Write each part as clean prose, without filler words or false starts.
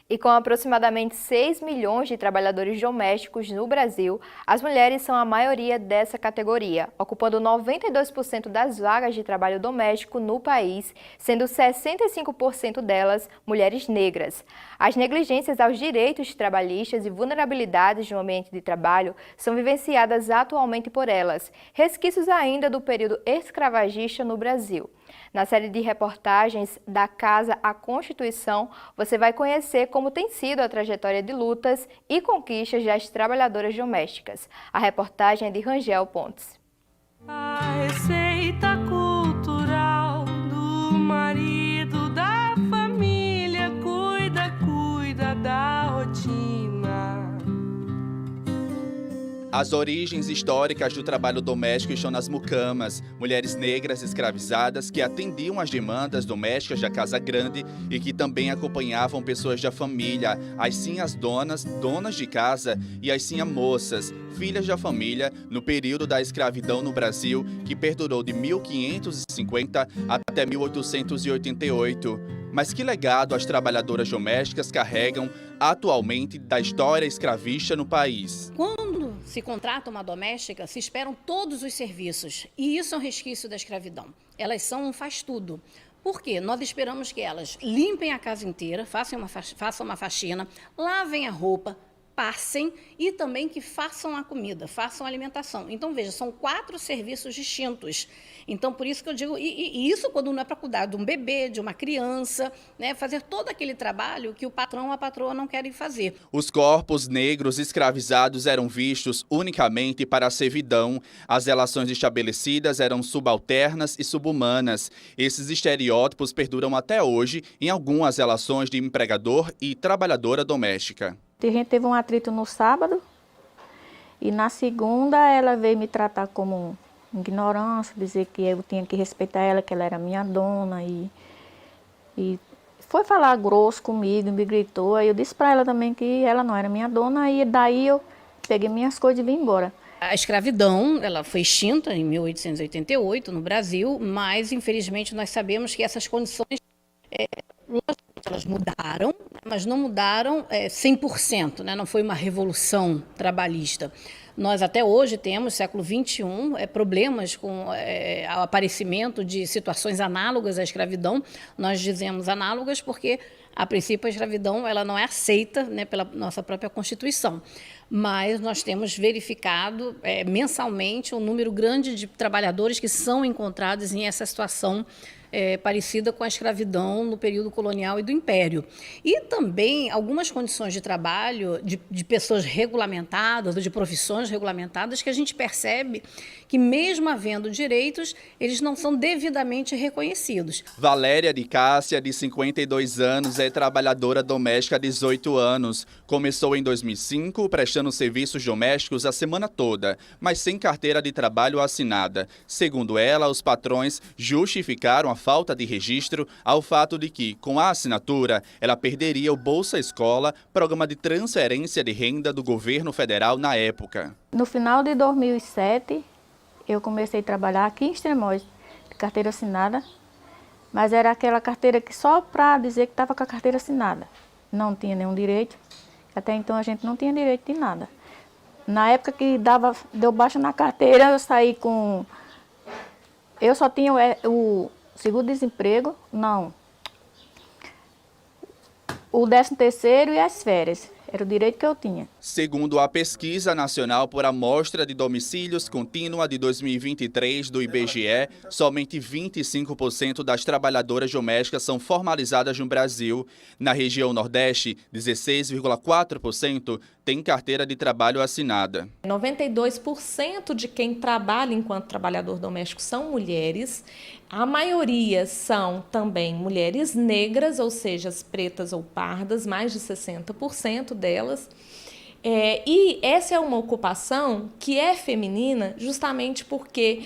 E com aproximadamente 6 milhões de trabalhadores domésticos no Brasil, as mulheres são a maioria dessa categoria, ocupando 92% das vagas de trabalho doméstico no país, sendo 65% delas mulheres negras. As negligências aos direitos trabalhistas e vulnerabilidades no ambiente de trabalho são vivenciadas atualmente por elas, resquícios ainda do período escravagista no Brasil. Na série de reportagens Da Casa à Constituição, você vai conhecer como tem sido a trajetória de lutas e conquistas das trabalhadoras domésticas. A reportagem é de Rangel Pontes. A receita cultural do marido da família cuida da rotina. As origens históricas do trabalho doméstico estão nas mucamas, mulheres negras escravizadas que atendiam às demandas domésticas da casa grande e que também acompanhavam pessoas da família, as sinhas donas de casa e as sinhas moças, filhas da família, no período da escravidão no Brasil, que perdurou de 1550 até 1888. Mas que legado as trabalhadoras domésticas carregam atualmente da história escravista no país? Quando se contrata uma doméstica, se esperam todos os serviços, e isso é um resquício da escravidão. Elas são um faz-tudo. Por quê? Nós esperamos que elas limpem a casa inteira, façam uma faxina, lavem a roupa, passem e também que façam a comida, façam a alimentação. Então, veja, são 4 serviços distintos. Então, por isso que eu digo, e isso quando não é para cuidar de um bebê, de uma criança, né, fazer todo aquele trabalho que o patrão ou a patroa não querem fazer. Os corpos negros escravizados eram vistos unicamente para a servidão. As relações estabelecidas eram subalternas e subhumanas. Esses estereótipos perduram até hoje em algumas relações de empregador e trabalhadora doméstica. A gente teve um atrito no sábado e na segunda ela veio me tratar como ignorância, dizer que eu tinha que respeitar ela, que ela era minha dona e foi falar grosso comigo, me gritou. Aí eu disse para ela também que ela não era minha dona e daí eu peguei minhas coisas e vim embora. A escravidão, ela foi extinta em 1888 no Brasil, mas infelizmente nós sabemos que essas condições elas mudaram, mas não mudaram 100%, né? Não foi uma revolução trabalhista. Nós até hoje temos, século XXI, problemas com o aparecimento de situações análogas à escravidão. Nós dizemos análogas porque, a princípio, a escravidão ela não é aceita, né, pela nossa própria Constituição. Mas nós temos verificado mensalmente um número grande de trabalhadores que são encontrados em essa situação parecida com a escravidão no período colonial e do Império. E também algumas condições de trabalho de pessoas regulamentadas, ou de profissões regulamentadas, que a gente percebe que, mesmo havendo direitos, eles não são devidamente reconhecidos. Valéria de Cássia, de 52 anos, é trabalhadora doméstica há 18 anos. Começou em 2005, prestando serviços domésticos a semana toda, mas sem carteira de trabalho assinada. Segundo ela, os patrões justificaram a falta de registro ao fato de que, com a assinatura, ela perderia o Bolsa Escola, programa de transferência de renda do governo federal na época. No final de 2007, eu comecei a trabalhar aqui em Extremóis, de carteira assinada, mas era aquela carteira que só para dizer que estava com a carteira assinada. Não tinha nenhum direito, até então a gente não tinha direito de nada. Na época que deu baixa na carteira, eu saí com... Eu só tinha o seguro-desemprego, não. O 13º e as férias. Era o direito que eu tinha. Segundo a Pesquisa Nacional por Amostra de Domicílios Contínua de 2023 do IBGE, somente 25% das trabalhadoras domésticas são formalizadas no Brasil. Na região Nordeste, 16,4% tem carteira de trabalho assinada. 92% de quem trabalha enquanto trabalhador doméstico são mulheres. A maioria são também mulheres negras, ou seja, as pretas ou pardas, mais de 60% delas. E essa é uma ocupação que é feminina justamente porque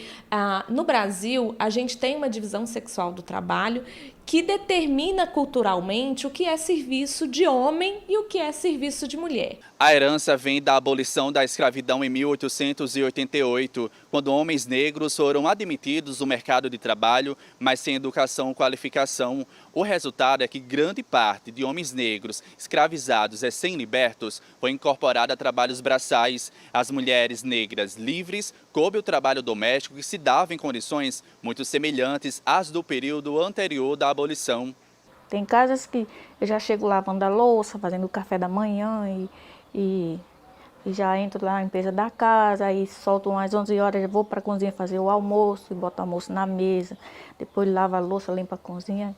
no Brasil a gente tem uma divisão sexual do trabalho que determina culturalmente o que é serviço de homem e o que é serviço de mulher. A herança vem da abolição da escravidão em 1888, quando homens negros foram admitidos no mercado de trabalho, mas sem educação ou qualificação. O resultado é que grande parte de homens negros escravizados recém-libertos foi incorporada a trabalhos braçais. As mulheres negras livres coube o trabalho doméstico que se dava em condições muito semelhantes às do período anterior da abolição. Tem casas que eu já chego lavando a louça, fazendo o café da manhã e já entro lá na limpeza da casa, aí solto umas 11 horas, vou para a cozinha fazer o almoço, e boto o almoço na mesa, depois lavo a louça, limpo a cozinha.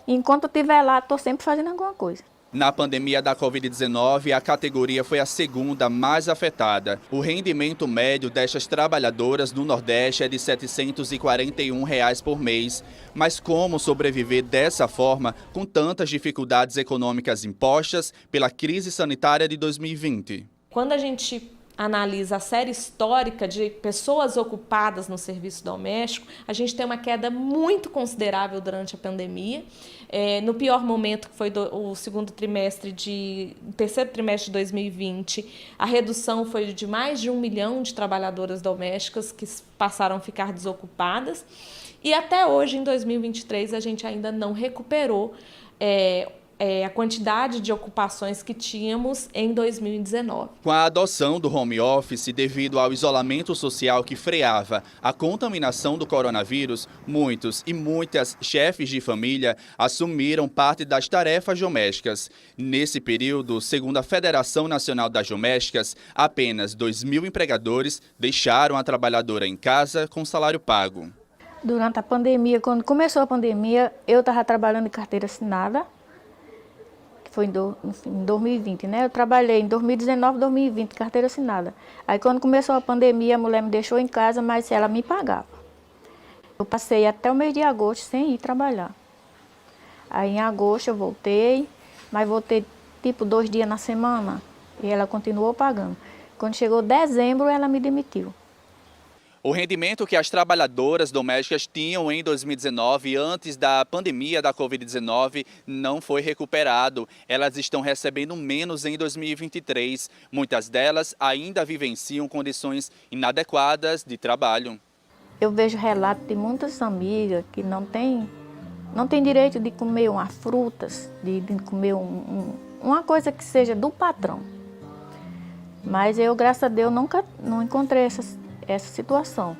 E enquanto eu estiver lá, estou sempre fazendo alguma coisa. Na pandemia da Covid-19, a categoria foi a segunda mais afetada. O rendimento médio destas trabalhadoras no Nordeste é de R$ 741 por mês. Mas como sobreviver dessa forma com tantas dificuldades econômicas impostas pela crise sanitária de 2020? Quando a gente analisa a série histórica de pessoas ocupadas no serviço doméstico, a gente tem uma queda muito considerável durante a pandemia. No pior momento, que foi o terceiro trimestre de 2020, a redução foi de mais de 1 milhão de trabalhadoras domésticas que passaram a ficar desocupadas. E até hoje, em 2023, a gente ainda não recuperou a quantidade de ocupações que tínhamos em 2019. Com a adoção do home office devido ao isolamento social que freava a contaminação do coronavírus, muitos e muitas chefes de família assumiram parte das tarefas domésticas. Nesse período, segundo a Federação Nacional das Domésticas, apenas 2.000 empregadores deixaram a trabalhadora em casa com salário pago. Durante a pandemia, quando começou a pandemia, eu estava trabalhando em carteira assinada. Foi em 2020, né? Eu trabalhei em 2019, 2020, carteira assinada. Aí quando começou a pandemia, a mulher me deixou em casa, mas ela me pagava. Eu passei até o mês de agosto sem ir trabalhar. Aí em agosto eu voltei, mas voltei tipo 2 dias na semana e ela continuou pagando. Quando chegou dezembro, ela me demitiu. O rendimento que as trabalhadoras domésticas tinham em 2019, antes da pandemia da Covid-19, não foi recuperado. Elas estão recebendo menos em 2023. Muitas delas ainda vivenciam condições inadequadas de trabalho. Eu vejo relatos de muitas amigas que não têm direito de comer umas frutas, de comer uma coisa que seja do patrão. Mas eu, graças a Deus, não encontrei essa situação.